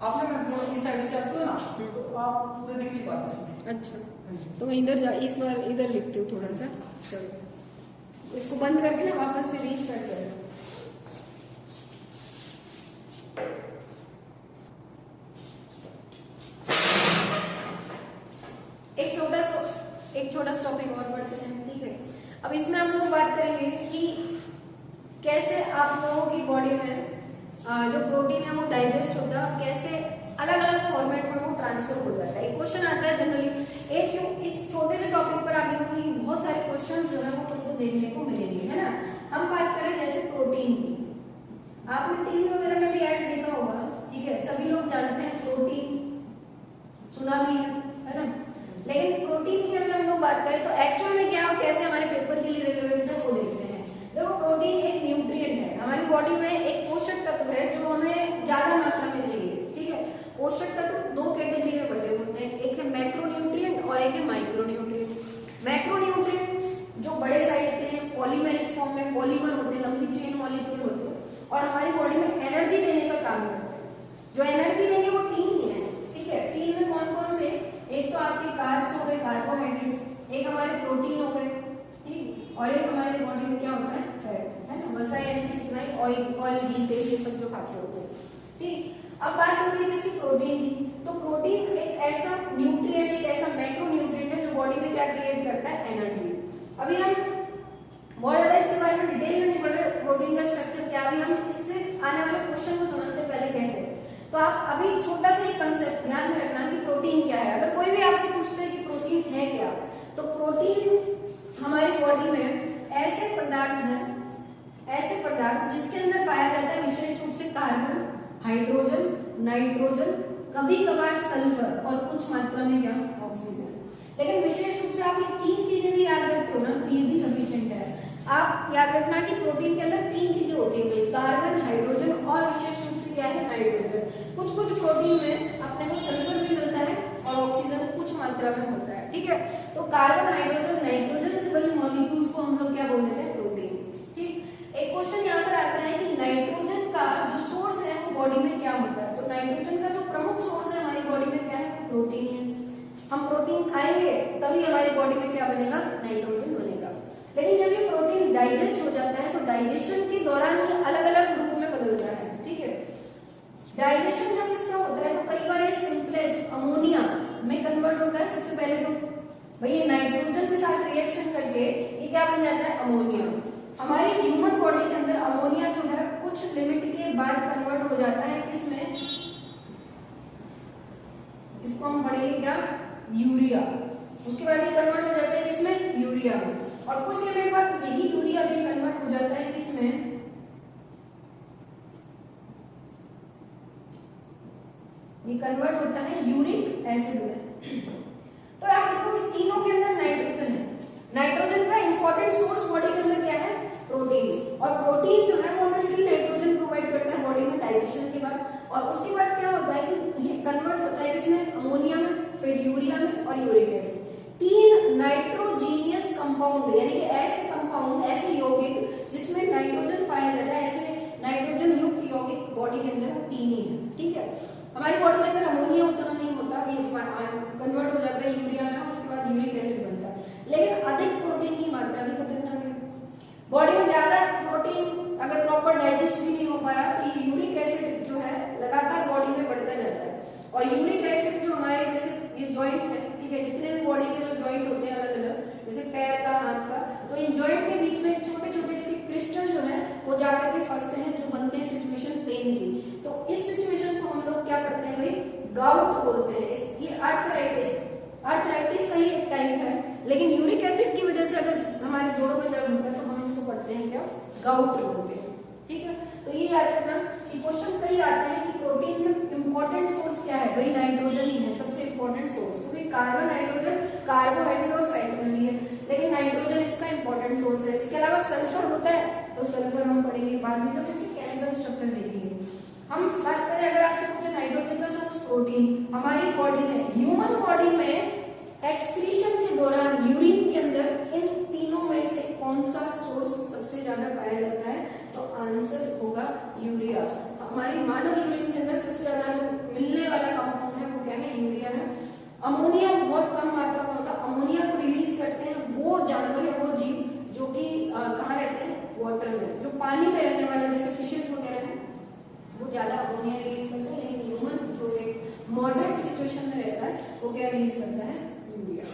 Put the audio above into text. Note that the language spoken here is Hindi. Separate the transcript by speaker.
Speaker 1: आपने मैं थोड़ा इस साइड से आते हो ना तो आप पूरे देख नहीं पाते इसमें।
Speaker 2: अच्छा तो मैं इधर जा, इस बार इधर लिखती हूँ थोड़ा सा। चलो इसको बंद करके ना वापस से रीस्टार्ट करें। एक छोटा सा टॉपिक और पढ़ते हैं, ठीक है। अब इसमें हम लोग बात करेंगे कि कैसे आप लोगों की बॉडी में जो प्रोटीन है वो डाइजेस्ट होता है, कैसे अलग अलग फॉर्मेट में वो ट्रांसफर हो जाता है। एक क्वेश्चन आता है जनरली, एक क्यों इस छोटे से टॉपिक पर आप देखोगे कि बहुत सारे क्वेश्चन जो है वो तुमको देखने को मिलेंगे, है ना। हम बात करें जैसे प्रोटीन की, आपने टीवी वगैरह में भी ऐड देखा होगा, ठीक है, सभी लोग जानते हैं प्रोटीन, सुना भी है ना। लेकिन प्रोटीन की अगर हम लोग बात करें तो एक्चुअल में क्या कैसे हमारे पेपर के लिए रेलेवेंट है वो देखते हैं। देखो प्रोटीन एक न्यूट्रिएंट है, हमारी बॉडी में एक पोषक तत्व है जो हमें ज्यादा मात्रा में चाहिए, ठीक है। पोषक तत्व दो कैटेगरी में बंटे होते हैं, एक है मैक्रोन्यूट्रिएंट और एक है माइक्रोन्यूट्रिएंट। मैक्रोन्यूट्रिएंट जो बड़े साइज के हैं, पॉलीमेरिक फॉर्म में पॉलीमर होते हैं, लंबी चेन मॉलिक्यूल होते हैं और हमारी बॉडी में एनर्जी देने का काम करते हैं। जो एनर्जी देंगे वो तीन ही है, ठीक है। तीन में कौन कौन से, एक तो आपके कार्ब्स हो गए, कार्बोहाइड्रेट, एक हमारे प्रोटीन हो गए, ठीक, और एक हमारे बॉडी में क्या होता है, फैट, है ना, वसा यानी कि चिकनाई, ऑयल, घी, तेल, ये सब जो खाते होते हैं, ठीक। अब बात हो गई इसकी प्रोटीन की, तो प्रोटीन एक ऐसा न्यूट्रिएंट, एक ऐसा मैक्रोन्यूट्रिएंट है जो बॉडी में क्या क्रिएट करता है, एनर्जी। अभी हम बहुत ज्यादा इसके बारे में डिटेल में नहीं पढ़ रहे, प्रोटीन का स्ट्रक्चर क्या, अभी हम इससे आने वाले क्वेश्चन को समझते पहले कैसे। तो आप अभी छोटा सा एक कंसेप्ट ध्यान में रखना कि प्रोटीन क्या है। अगर कोई भी आपसे पूछता है कि प्रोटीन है क्या, तो प्रोटीन हमारी बॉडी में ऐसे पदार्थ जिसके अंदर पाया जाता है विशेष रूप से कार्बन, हाइड्रोजन, नाइट्रोजन, कभी कभार सल्फर और कुछ मात्रा में क्या, ऑक्सीजन। लेकिन विशेष रूप से आप ये तीन चीजें भी याद रखते हो ना तो ये भी सफिशिएंट है। आप याद रखना कि प्रोटीन के अंदर तीन चीजें होती है, कार्बन, हाइड्रोजन और विशेष रूप से क्या है, नाइट्रोजन। कुछ प्रोटीन में अपने को सल्फर भी मिलता है और ऑक्सीजन कुछ मात्रा में होता है, ठीक है। तो कार्बन, हाइड्रोजन, नाइट्रोजन से बनी मॉलिक्यूल्स को हम लोग क्या बोल देते हैं, प्रोटीन, ठीक। एक क्वेश्चन यहाँ पर आता है कि नाइट्रोजन का जो सोर्स है वो बॉडी में क्या होता है। तो नाइट्रोजन का जो प्रमुख सोर्स है हमारी बॉडी में क्या है, प्रोटीन है। हम प्रोटीन खाएंगे तभी हमारी बॉडी में क्या बनेगा, नाइट्रोजन बनेगा। लेकिन जब ये प्रोटीन डाइजेस्ट हो जाता है तो डाइजेशन के दौरान ये अलग अलग रूप में बदलता है, ठीक है। डाइजेशन जब इसका होता है तो कई बार ये सिंपलेस्ट अमोनिया में कन्वर्ट होता है। सबसे पहले तो भाई ये नाइट्रोजन के साथ रिएक्शन करके ये क्या बन जाता है, अमोनिया। हमारी ह्यूमन बॉडी के अंदर अमोनिया जो है कुछ लिमिट के बाद कन्वर्ट हो जाता है किसमें, इसको हम पढ़ेंगे क्या, यूरिया। उसके बाद ये कन्वर्ट हो जाता है किसमें, यूरिया में। और कुछ लिमिट बाद यही यूरिया भी कन्वर्ट हो जाता है किसमें, ये कन्वर्ट होता है यूरिक एसिड में। तो आप देखो कि तीनों के अंदर नाइट्रोजन है। नाइट्रोजन का इंपॉर्टेंट सोर्स बॉडी के अंदर क्या है, प्रोटीन। और प्रोटीन जो है वो हमें फ्री नाइट्रोजन प्रोवाइड करता है बॉडी में डाइजेशन के बाद। और उसके बाद क्या होता है कि ये कन्वर्ट होता है किसमें, अमोनिया में, फिर यूरिया में और यूरिक एसिड। तीन नाइट्रोजीनियस कंपाउंड यानी कि ऐसे कंपाउंड, ऐसे यौगिक जिसमें नाइट्रोजन पाया जाता है, ऐसे नाइट्रोजन युक्त यौगिक बॉडी के अंदर वो तीन ही है, ठीक है। हमारी बॉडी के अंदर अमोनिया उतना नहीं होता, ये कन्वर्ट हो जाता है यूरिया में, उसके बाद यूरिक एसिड बनता है। लेकिन अधिक प्रोटीन की मात्रा भी खतरनाक है। बॉडी में ज्यादा प्रोटीन अगर प्रॉपर डाइजेस्ट भी नहीं हो पा रहा तो ये यूरिक एसिड जो है लगातार बॉडी में बढ़ता जाता है। और यूरिक एसिड जो हमारे जैसे ये जॉइंट है, ठीक है, जितने भी बॉडी के जो जॉइंट होते हैं अलग अलग, जैसे पैर का, हाथ का, तो इन जॉइंट के बीच में छोटे छोटे इसके क्रिस्टल जो है वो जाकर के फंसते हैं, जो बनते हैं सिचुएशन पेन की। तो इस सिचुएशन को हम लोग क्या करते हैं भाई, गाउट बोलते हैं। ये आर्थराइटिस का ही एक टाइप है। लेकिन यूरिक एसिड की वजह से अगर हमारे जोड़ों में दर्द होता है तो हम इसको पढ़ते हैं क्या, गाउट बोलते हैं, ठीक है। तो ये याद रखना कि क्वेश्चन कई आते हैं कि प्रोटीन में इंपॉर्टेंट सोर्स क्या है, भाई नाइट्रोजन ही है सबसे इंपॉर्टेंट सोर्स, क्योंकि कार्बन, हाइड्रोजन, कार्बोहाइड्रेट और फैट में भी है, लेकिन नाइट्रोजन इसका इंपॉर्टेंट सोर्स है। इसके अलावा सल्फर होता है, तो सल्फर हम पढ़ेंगे बाद में जब केमिकल स्ट्रक्चर देखेंगे। हम बात करें अगर आपसे पूछे नाइट्रोजन का सोर्स, प्रोटीन। हमारी बॉडी में, ह्यूमन बॉडी में एक्सक्रीशन के दौरान यूरिन के अंदर इन तीनों में से कौन सा सोर्स सबसे ज्यादा पाया जाता है, तो आंसर होगा यूरिया। हमारी मानव यूरिन के अंदर सबसे ज्यादा जो मिलने कहाँ रहते हैं? वाटर में। जो पानी में रहने वाले जैसे फिशेस वगैरह हैं वो ज्यादा अमोनिया रिलीज करते हैं, लेकिन ह्यूमन जो एक मॉडरेट सिचुएशन में रहता है वो क्या रिलीज करता है? यूरिया।